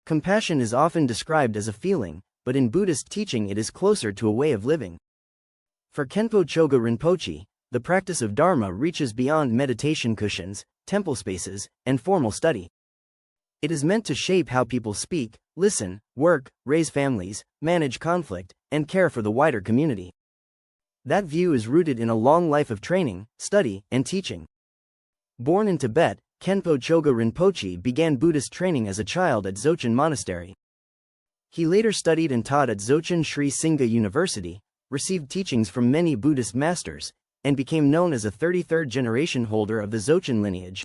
Compassion is often described as a feeling, but in Buddhist teaching it is closer to a way of living. For Khenpo Choga Rinpoche, the practice of Dharma reaches beyond meditation cushions, temple spaces, and formal study. It is meant to shape how people speak, listen, work, raise families, manage conflict, and care for the wider community. That view is rooted in a long life of training, study, and teaching. Born in Tibet, Khenpo Choga Rinpoche began Buddhist training as a child at Dzogchen Monastery. He later studied and taught at Dzogchen Sri Singha University, received teachings from many Buddhist masters, and became known as a 33rd generation holder of the Dzogchen lineage.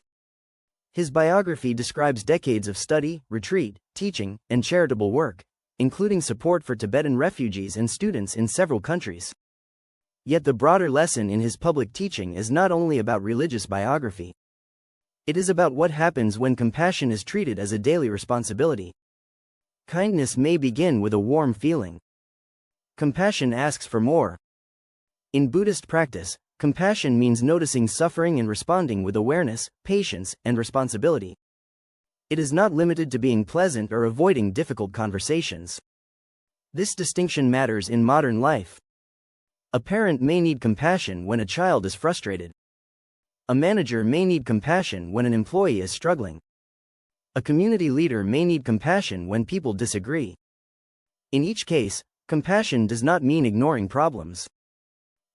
His biography describes decades of study, retreat, teaching, and charitable work, including support for Tibetan refugees and students in several countries. Yet the broader lesson in his public teaching is not only about religious biography. It is about what happens when compassion is treated as a daily responsibility. Kindness may begin with a warm feeling. Compassion asks for more. In Buddhist practice, compassion means noticing suffering and responding with awareness, patience, and responsibility. It is not limited to being pleasant or avoiding difficult conversations. This distinction matters in modern life. A parent may need compassion when a child is frustrated. A manager may need compassion when an employee is struggling. A community leader may need compassion when people disagree. In each case, compassion does not mean ignoring problems.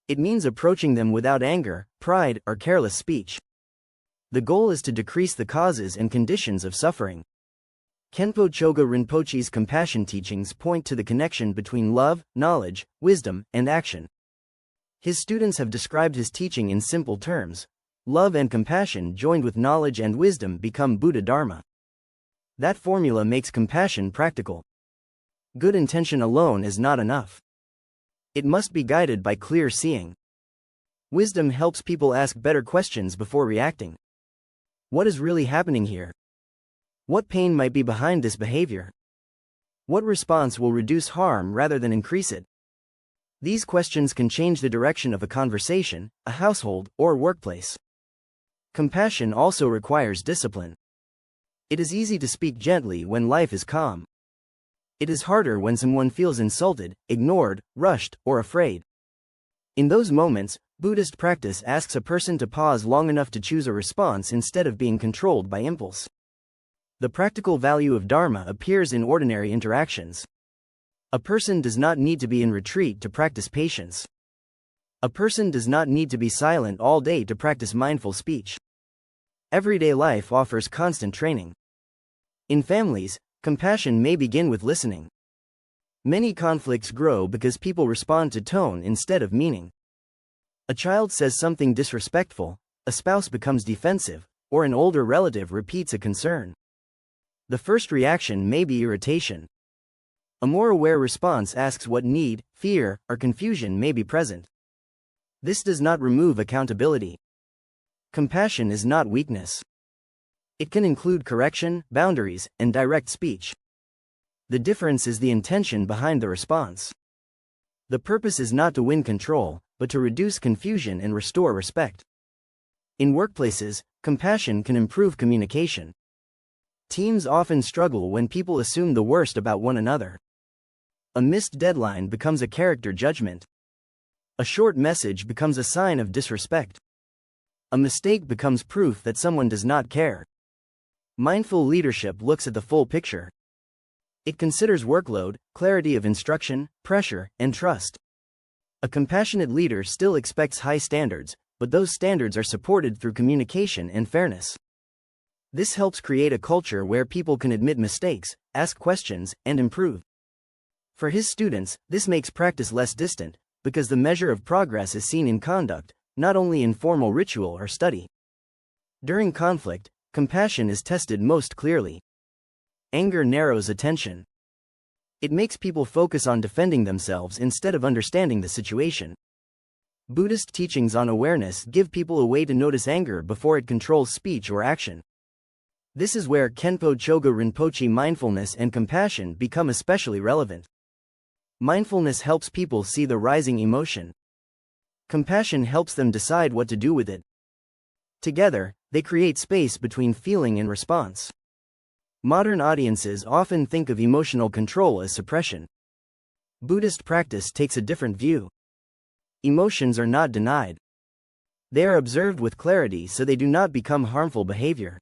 It means approaching them without anger, pride, or careless speech. The goal is to decrease the causes and conditions of suffering. Khenpo Choga Rinpoche's compassion teachings point to the connection between love, knowledge, wisdom, and action. His students have described his teaching in simple terms: love and compassion joined with knowledge and wisdom become Buddha Dharma. That formula makes compassion practical. Good intention alone is not enough. It must be guided by clear seeing. Wisdom helps people ask better questions before reacting. What is really happening here? What pain might be behind this behavior? What response will reduce harm rather than increase it? These questions can change the direction of a conversation, a household, or workplace. Compassion also requires discipline. It is easy to speak gently when life is calm. It is harder when someone feels insulted, ignored, rushed, or afraid. In those moments, Buddhist practice asks a person to pause long enough to choose a response instead of being controlled by impulse. The practical value of Dharma appears in ordinary interactions. A person does not need to be in retreat to practice patience. A person does not need to be silent all day to practice mindful speech. Everyday life offers constant training. In families, compassion may begin with listening. Many conflicts grow because people respond to tone instead of meaning. A child says something disrespectful, a spouse becomes defensive, or an older relative repeats a concern. The first reaction may be irritation. A more aware response asks what need, fear, or confusion may be present. This does not remove accountability. Compassion is not weakness. It can include correction, boundaries, and direct speech. The difference is the intention behind the response. The purpose is not to win control, but to reduce confusion and restore respect. In workplaces, compassion can improve communication. Teams often struggle when people assume the worst about one another. A missed deadline becomes a character judgment. A short message becomes a sign of disrespect. A mistake becomes proof that someone does not care. Mindful leadership looks at the full picture. It considers workload, clarity of instruction, pressure, and trust. A compassionate leader still expects high standards, but those standards are supported through communication and fairness. This helps create a culture where people can admit mistakes, ask questions, and improve. For his students, this makes practice less distant, because the measure of progress is seen in conduct, not only in formal ritual or study. During conflict, compassion is tested most clearly. Anger narrows attention. It makes people focus on defending themselves instead of understanding the situation. Buddhist teachings on awareness give people a way to notice anger before it controls speech or action. This is where Khenpo Choga Rinpoche mindfulness and compassion become especially relevant. Mindfulness helps people see the rising emotion. Compassion helps them decide what to do with it. Together, they create space between feeling and response. Modern audiences often think of emotional control as suppression. Buddhist practice takes a different view. Emotions are not denied. They are observed with clarity so they do not become harmful behavior.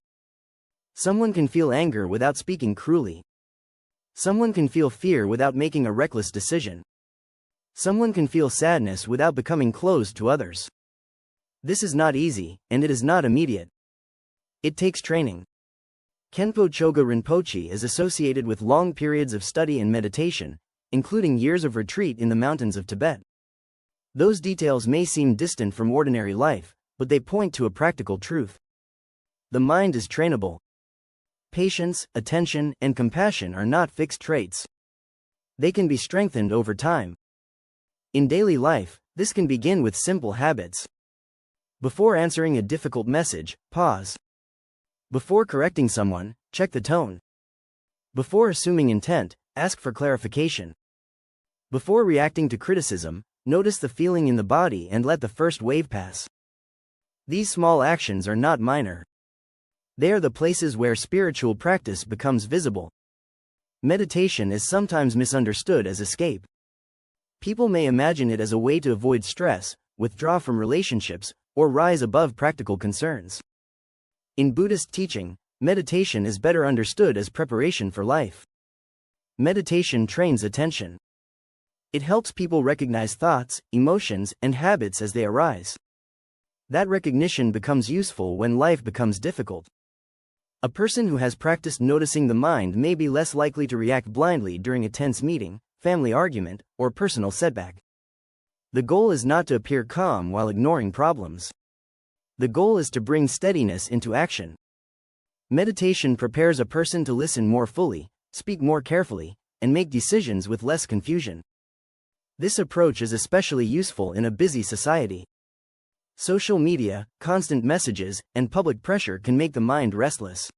Someone can feel anger without speaking cruelly. Someone can feel fear without making a reckless decision. Someone can feel sadness without becoming closed to others. This is not easy, and it is not immediate. It takes training. Khenpo Choga Rinpoche is associated with long periods of study and meditation, including years of retreat in the mountains of Tibet. Those details may seem distant from ordinary life, but they point to a practical truth. The mind is trainable. Patience, attention, and compassion are not fixed traits. They can be strengthened over time. In daily life, this can begin with simple habits. Before answering a difficult message, pause. Before correcting someone, check the tone. Before assuming intent, ask for clarification. Before reacting to criticism, notice the feeling in the body and let the first wave pass. These small actions are not minor. They are the places where spiritual practice becomes visible. Meditation is sometimes misunderstood as escape. People may imagine it as a way to avoid stress, withdraw from relationships, or rise above practical concerns. In Buddhist teaching, meditation is better understood as preparation for life. Meditation trains attention. It helps people recognize thoughts, emotions, and habits as they arise. That recognition becomes useful when life becomes difficult. A person who has practiced noticing the mind may be less likely to react blindly during a tense meeting, family argument, or personal setback. The goal is not to appear calm while ignoring problems. The goal is to bring steadiness into action. Meditation prepares a person to listen more fully, speak more carefully, and make decisions with less confusion. This approach is especially useful in a busy society. Social media, constant messages, and public pressure can make the mind restless.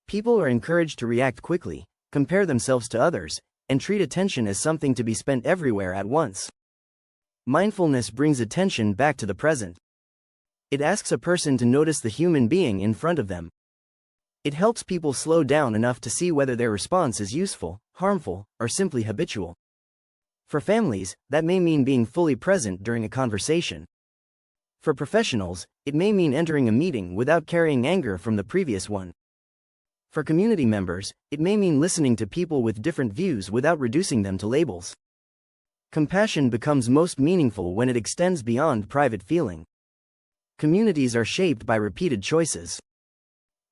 People are encouraged to react quickly, compare themselves to others, and treat attention as something to be spent everywhere at once. Mindfulness brings attention back to the present. It asks a person to notice the human being in front of them. It helps people slow down enough to see whether their response is useful, harmful, or simply habitual. For families, that may mean being fully present during a conversation. For professionals, it may mean entering a meeting without carrying anger from the previous one. For community members, it may mean listening to people with different views without reducing them to labels. Compassion becomes most meaningful when it extends beyond private feeling. Communities are shaped by repeated choices.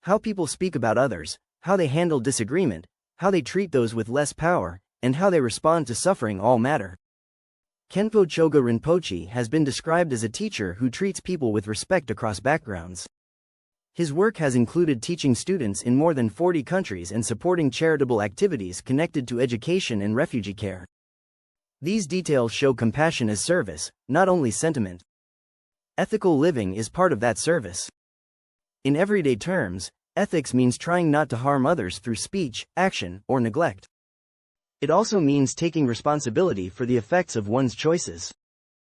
How people speak about others, how they handle disagreement, how they treat those with less power, and how they respond to suffering all matter. Khenpo Choga Rinpoche has been described as a teacher who treats people with respect across backgrounds. His work has included teaching students in more than 40 countries and supporting charitable activities connected to education and refugee care. These details show compassion as service, not only sentiment. Ethical living is part of that service. In everyday terms, ethics means trying not to harm others through speech, action, or neglect. It also means taking responsibility for the effects of one's choices.